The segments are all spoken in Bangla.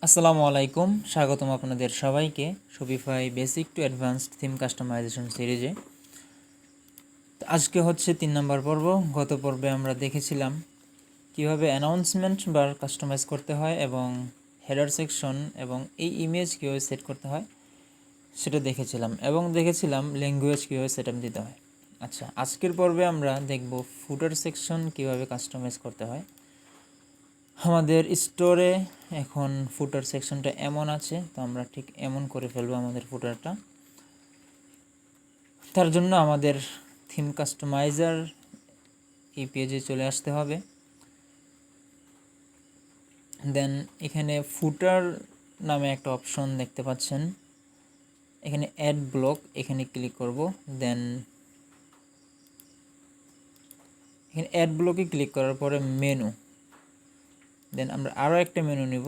আসসালামু আলাইকুম, স্বাগতম আপনাদের সবাইকে Shopify basic to advanced theme customisation সিরিজে। আজকে হচ্ছে 3 নম্বর পর্ব। গত পর্বে আমরা দেখেছিলাম কিভাবে অ্যানাউন্সমেন্ট বার কাস্টমাইজ করতে হয় এবং হেডার সেকশন এবং এই ইমেজ কীভাবে সেট করতে হয় সেটা দেখেছিলাম এবং দেখেছিলাম ল্যাঙ্গুয়েজ কীভাবে সেটআপ দিতে হয়। আচ্ছা, আজকের পর্বে আমরা দেখব ফুটার সেকশন কীভাবে কাস্টমাইজ করতে হয়। আমাদের স্টোরে এখন ফুটার সেকশনটা এমন আছে, তো আমরা ঠিক এমন করে ফেলবো আমাদের ফুটারটা। তার জন্য আমাদের থিম কাস্টমাইজার এই পেজে চলে আসতে হবে। দেন এখানে ফুটার নামে একটা অপশন দেখতে পাচ্ছেন, এখানে অ্যাড ব্লক, এখানে ক্লিক করব। দেন এখানে অ্যাড ব্লকে ক্লিক করার পরে মেনু, দেন আমরা আরও একটা মেনু নিব,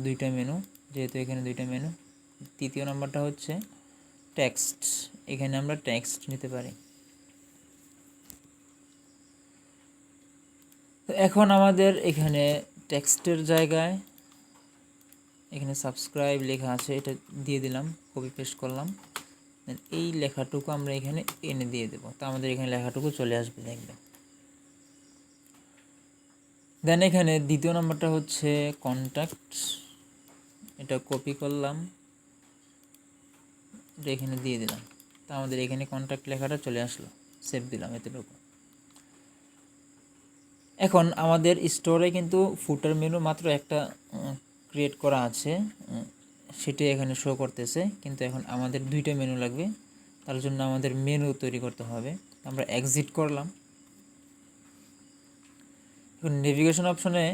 দুইটা মেনু, যেহেতু এখানে দুইটা মেনু। তৃতীয় নাম্বারটা হচ্ছে টেক্সট, এখানে আমরা টেক্সট নিতে পারি। তো এখন আমাদের এখানে টেক্সটের জায়গায় এখানে সাবস্ক্রাইব লেখা আছে, এটা দিয়ে দিলাম, কপি পেস্ট করলাম। দেন এই লেখাটুকু আমরা এখানে এনে দিয়ে দেব, তো আমাদের এখানে লেখাটুকু চলে আসবে, দেখবে। দেন এখানে দ্বিতীয় নাম্বারটা হচ্ছে কন্ট্যাক্ট, এটা কপি করলাম, এটা এখানে দিয়ে দিলাম, তো আমাদের এখানে কন্ট্যাক্ট লেখাটা চলে আসলো, সেভ দিলাম এতটুকু। এখন আমাদের স্টোরে কিন্তু ফুটার মেনু মাত্র একটা ক্রিয়েট করা আছে, সেটি এখানে শো করতেছে, কিন্তু এখন আমাদের দুইটা মেনু লাগবে। তার জন্য আমাদের মেনু তৈরি করতে হবে। আমরা এক্সিট করলাম, এখন নেভিগেশন অপশনে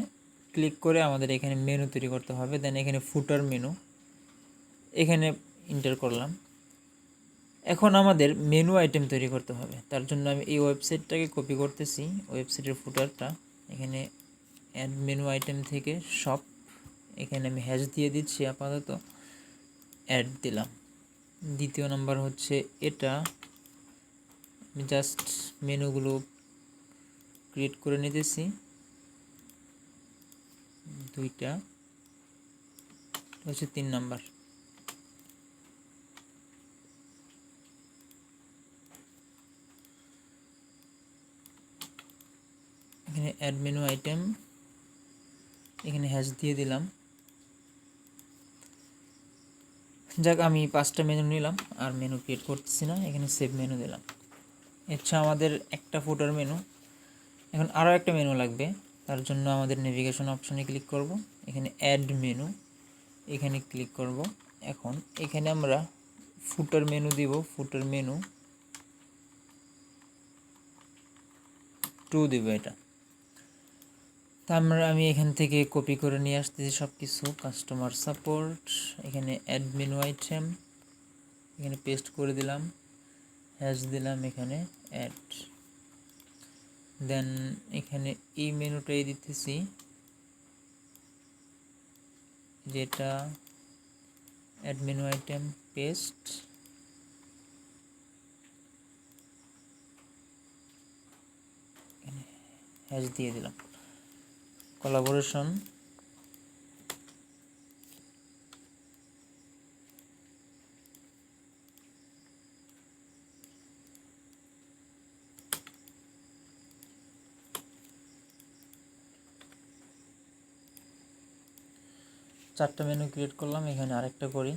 ক্লিক করে আমাদের এখানে মেনু তৈরি করতে হবে। দেন এখানে ফুটার মেনু এখানে এন্টার করলাম। এখন আমাদের মেনু আইটেম তৈরি করতে হবে। তার জন্য আমি এই ওয়েবসাইটটাকে কপি করতেছি, ওয়েবসাইটের ফুটারটা এখানে অ্যাড মেনু আইটেম থেকে সব, এখানে আমি হ্যাশ দিয়ে দিচ্ছি, আপাতত অ্যাড দিলাম। দ্বিতীয় নাম্বার হচ্ছে এটা, আমি জাস্ট মেনুগুলো ক্রিয়েট করে নিতেছি, দুইটা হচ্ছে 3 নাম্বার। এখানে অ্যাড মেনু আইটেম, এখানে হ্যাশ দিয়ে দিলাম। যাক, আমি 5টা মেনু নিলাম, আর মেনু ক্রিয়েট করতেছি না, এখানে সেভ মেনু দিলাম। আচ্ছা, আমাদের একটা ফুটার মেনু। এখন আরও একটা মেনু লাগবে, তার জন্য আমাদের নেভিগেশন অপশনে ক্লিক করব, এখানে অ্যাড মেনু, এখানে ক্লিক করব। এখন এখানে আমরা ফুটার মেনু দিব, ফুটার মেনু 2 দিব এটা। তা আমি এখান থেকে কপি করে নিয়ে আসতেছি সব কিছু, কাস্টমার সাপোর্ট, এখানে অ্যাড মেনু আইটেম, এখানে পেস্ট করে দিলাম, হ্যাশ দিলাম, এখানে অ্যাড। দেন এখানে এই মেনুটাই দিতেছি, যেটা add menu item, paste, hash দিয়ে দিলাম, কোলাবোরেশন, চারটা মেনু ক্রিয়েট করলাম, এখানে আরেকটা করি,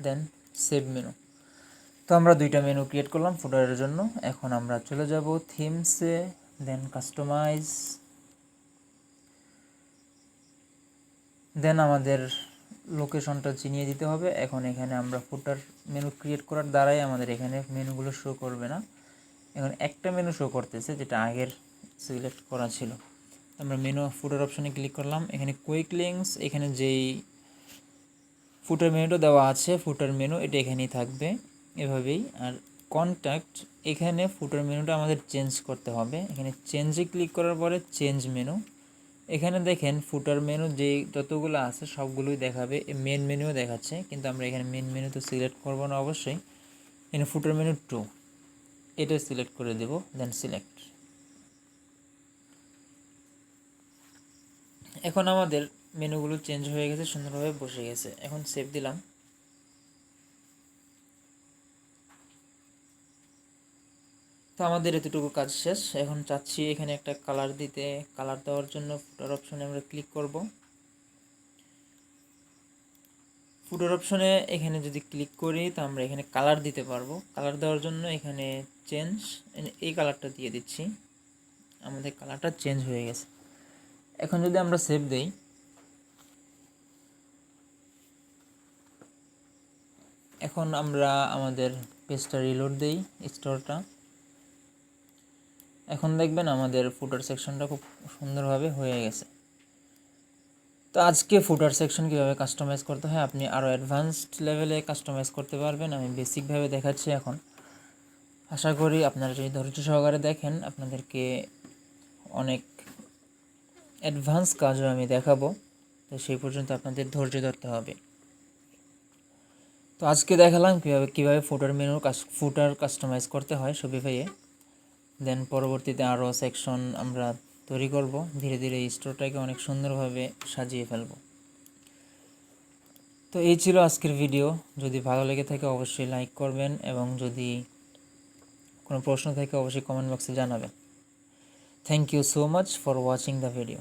দেন সেভ মেনু। তো আমরা দুইটা মেনু ক্রিয়েট করলাম ফুটারের জন্য। এখন আমরা চলে যাব থিমসে, দেন কাস্টমাইজ, দেন আমাদের লোকেশনটা চিনিয়ে দিতে হবে। এখন এখানে আমরা ফুটার মেনু ক্রিয়েট করার দ্বারাই আমাদের এখানে মেনুগুলো শো করবে না, এখন একটা মেনু শো করতেছে যেটা আগের সিলেক্ট করা ছিল। আমরা মেনু ফুটার অপশনে ক্লিক করলাম, এখানে কুইক লিঙ্কস, এখানে যেই ফুটার মেনুটা দেওয়া আছে, ফুটার মেনু এটা এখানেই থাকবে এভাবেই। আর কন্ট্যাক্ট, এখানে ফুটার মেনুটা আমাদের চেঞ্জ করতে হবে, এখানে চেঞ্জে ক্লিক করার পরে চেঞ্জ মেনু, এখানে দেখেন ফুটার মেনু যেই যতগুলো আছে সবগুলোই দেখাবে, মেন মেনুও দেখাচ্ছে, কিন্তু আমরা এখানে মেন মেনু তো সিলেক্ট করবো না অবশ্যই। এখানে ফুটার মেনু 2, এটা সিলেক্ট করে দেব, দেন সিলেক্ট। এখন আমাদের মেনুগুলো চেঞ্জ হয়ে গেছে, সুন্দরভাবে বসে গেছে। এখন সেভ দিলাম। তো আমাদের এতটুকু কাজ শেষ। এখন চাচ্ছি এখানে একটা কালার দিতে। কালার দেওয়ার জন্য ফুটার অপশনে আমরা ক্লিক করব। ফুটার অপশনে এখানে যদি ক্লিক করি তো আমরা এখানে কালার দিতে পারবো। কালার দেওয়ার জন্য এখানে চেঞ্জ, এই কালারটা দিয়ে দিচ্ছি। আমাদের কালারটা চেঞ্জ হয়ে গেছে। এখন যদি আমরা সেভ দেই, এখন আমরা আমাদের পেজটা রিলোড দেই, স্টোরটা। এখন দেখবেন আমাদের ফুটার সেকশনটা খুব সুন্দরভাবে হয়ে গেছে। তো আজকে ফুটার সেকশন কীভাবে কাস্টমাইজ করতে হয়, আপনি আরও অ্যাডভান্সড লেভেলে কাস্টমাইজ করতে পারবেন। আমি বেসিকভাবে দেখাচ্ছি এখন। আশা করি আপনারা যদি ধৈর্য সহকারে দেখেন, আপনাদেরকে অনেক অ্যাডভান্স কাজও আমি দেখাবো। তো সেই পর্যন্ত আপনাদের ধৈর্য ধরতে হবে। তো আজকে দেখালাম কীভাবে ফুটার কাস্টমাইজ করতে হয় শপিফাইয়ে। দেন পরবর্তীতে আরও সেকশন আমরা তৈরি করব। ধীরে ধীরে এই স্টোরটাকে অনেক সুন্দরভাবে সাজিয়ে ফেলব। তো এই ছিল আজকের ভিডিও। যদি ভালো লেগে থাকে অবশ্যই লাইক করবেন, এবং যদি কোনো প্রশ্ন থাকে অবশ্যই কমেন্ট বক্সে জানাবেন। Thank you so much for watching the video.